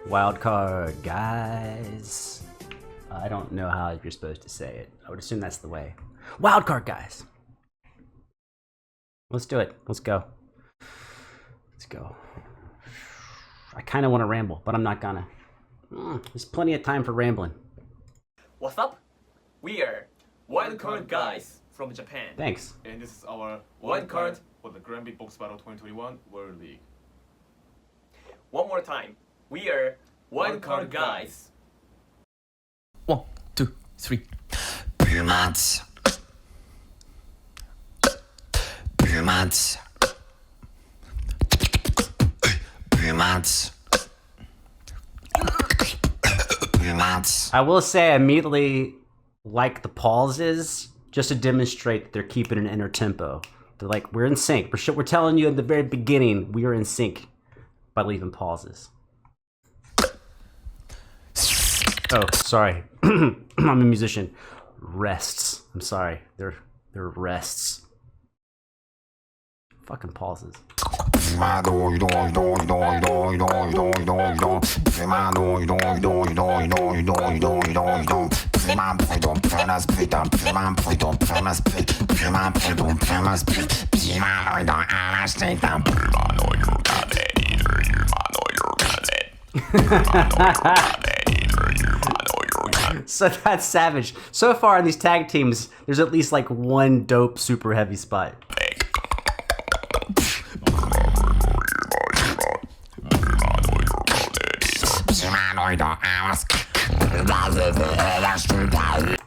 Wildcard, guys. I don't know how you're supposed to say it. I would assume that's the way. Wildcard, guys. Let's do it. Let's go. Let's go. I kind of want to ramble, but I'm not gonna. There's plenty of time for rambling. What's up? We are Wildcard guys from Japan. Thanks. And this is our Wildcard for the Grand Beatbox Battle 2021 World League. One more time. We are Wildcard guys. 1, 2, 3. Beatbox. Beatbox. Beatbox. Beatbox. I will say I immediately like the pauses just to demonstrate that they're keeping an inner tempo. They're like, we're in sync. We're telling you at the very beginning we are in sync by leaving pauses. Oh, sorry. I'm a musician. Rests. I'm sorry. They're rests. Fucking pauses. So that's savage. So far in these tag teams, there's at least like one dope super heavy spot.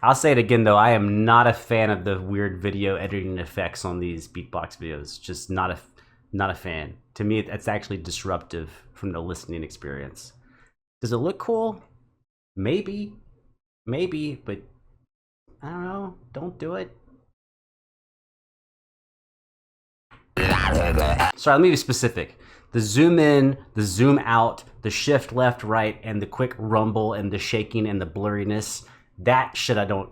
I'll say it again though, I am not a fan of the weird video editing effects on these beatbox videos. Just not a fan. To me, it's actually disruptive from the listening experience. Does it look cool? Maybe, but I don't know. Don't do it. Sorry, let me be specific. The zoom in, the zoom out, the shift left, right, and the quick rumble and the shaking and the blurriness, that shit I don't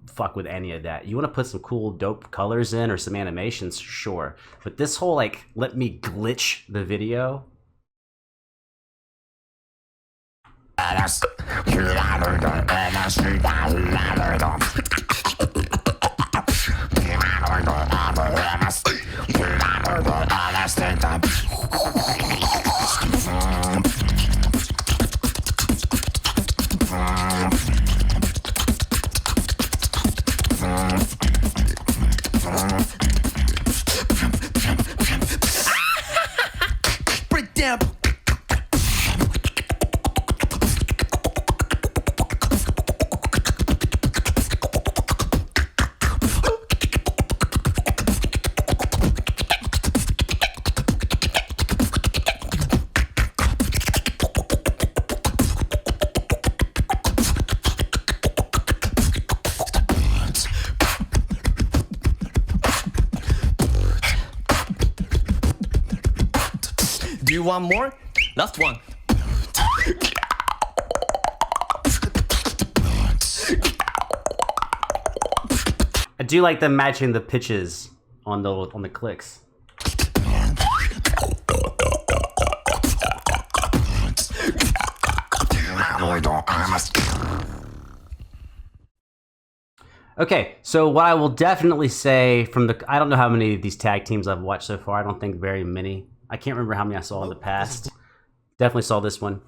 fuck with any of that. You want to put some cool dope colors in or some animations, sure. But this whole like, let me glitch the video. Breakdown. Do you want more? Last one. I do like them matching the pitches on the clicks. Okay, so what I will definitely say from the, I don't know how many of these tag teams I've watched so far. I don't think very many. I can't remember how many I saw in the past. Definitely saw this one.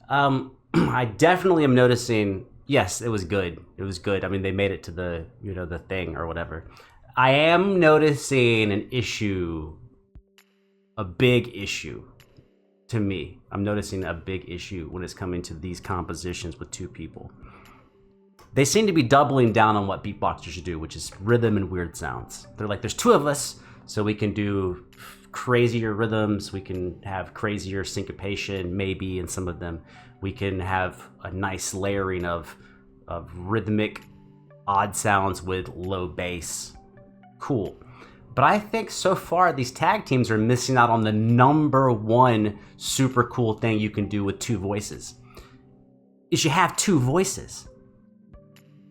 I definitely am noticing, yes, it was good. It was good. I mean, they made it to the, you know, the thing or whatever. I am noticing an issue, a big issue to me. I'm noticing a big issue when it's coming to these compositions with two people. They seem to be doubling down on what beatboxers should do, which is rhythm and weird sounds. They're like, there's two of us, so we can do crazier rhythms, we can have crazier syncopation, maybe in some of them. We can have a nice layering of rhythmic odd sounds with low bass. Cool. But I think so far these tag teams are missing out on the #1 super cool thing you can do with two voices. Is you have two voices.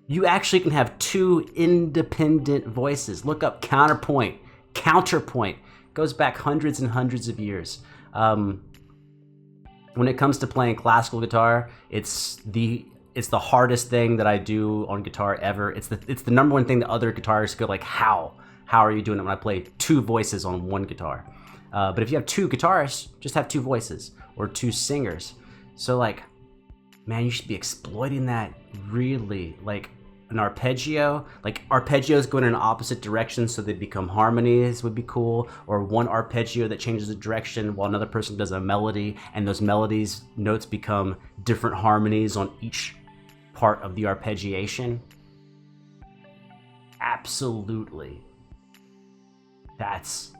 You actually can have two independent voices. Look up counterpoint. Counterpoint goes back hundreds and hundreds of years. When it comes to playing classical guitar, it's the hardest thing that I do on guitar ever. It's the number one thing that other guitarists go like, how are you doing it when I play two voices on one guitar? But if you have two guitarists, just have two voices or two singers. So like, man, you should be exploiting that really. Like an arpeggio, like arpeggios going in an opposite direction so they become harmonies would be cool. Or one arpeggio that changes the direction while another person does a melody, and those melodies, notes become different harmonies on each part of the arpeggiation. Absolutely. That's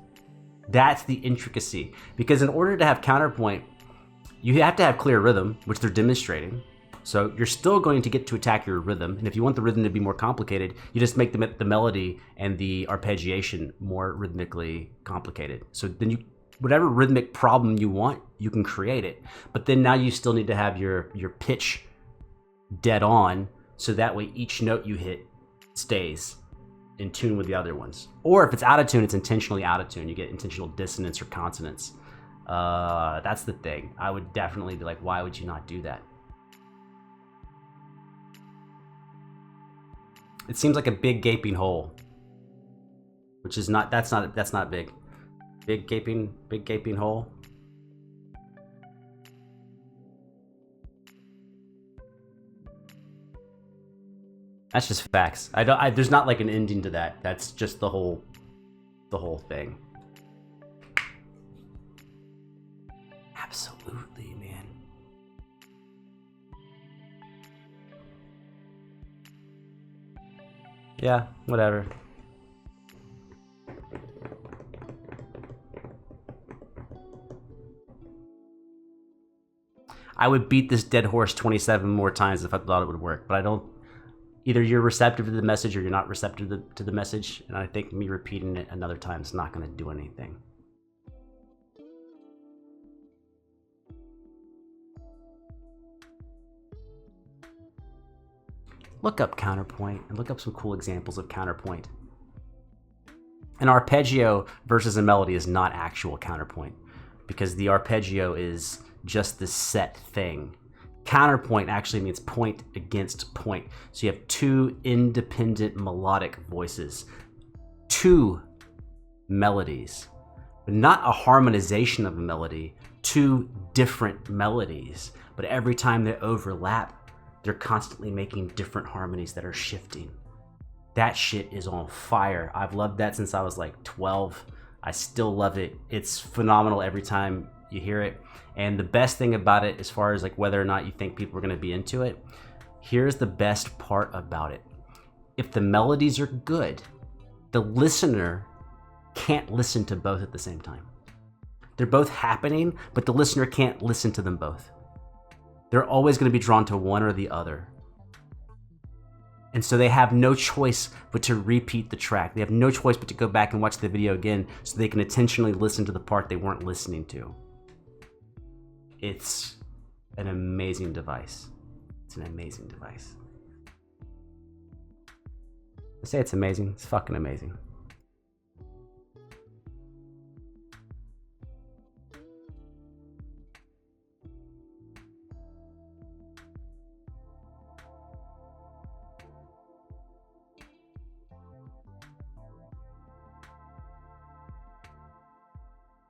the intricacy. Because in order to have counterpoint, you have to have clear rhythm, which they're demonstrating. So you're still going to get to attack your rhythm. And if you want the rhythm to be more complicated, you just make the melody and the arpeggiation more rhythmically complicated. So then whatever rhythmic problem you want, you can create it. But then now you still need to have your pitch dead on, so that way each note you hit stays in tune with the other ones. Or if it's out of tune, it's intentionally out of tune. You get intentional dissonance or consonance. That's the thing. I would definitely be like, why would you not do that? It seems like a big gaping hole, which is not. That's not big. Big gaping hole. That's just facts. There's not like an ending to that. That's just the whole thing. Absolutely, man. Yeah, whatever. I would beat this dead horse 27 more times if I thought it would work, but I don't. Either you're receptive to the message or you're not receptive to the message, and I think me repeating it another time is not going to do anything. Look up counterpoint and look up some cool examples of counterpoint. An arpeggio versus a melody is not actual counterpoint, because the arpeggio is just this set thing. Counterpoint actually means point against point. So you have two independent melodic voices, two melodies, but not a harmonization of a melody, two different melodies. But every time they overlap, they're constantly making different harmonies that are shifting. That shit is on fire. I've loved that since I was like 12. I still love it. It's phenomenal every time you hear it. And the best thing about it, as far as like whether or not you think people are going to be into it, here's the best part about it. If the melodies are good, the listener can't listen to both at the same time. They're both happening, but the listener can't listen to them both. They're always going to be drawn to one or the other. And so they have no choice but to repeat the track. They have no choice but to go back and watch the video again so they can intentionally listen to the part they weren't listening to. It's an amazing device. It's an amazing device. I say it's amazing. It's fucking amazing.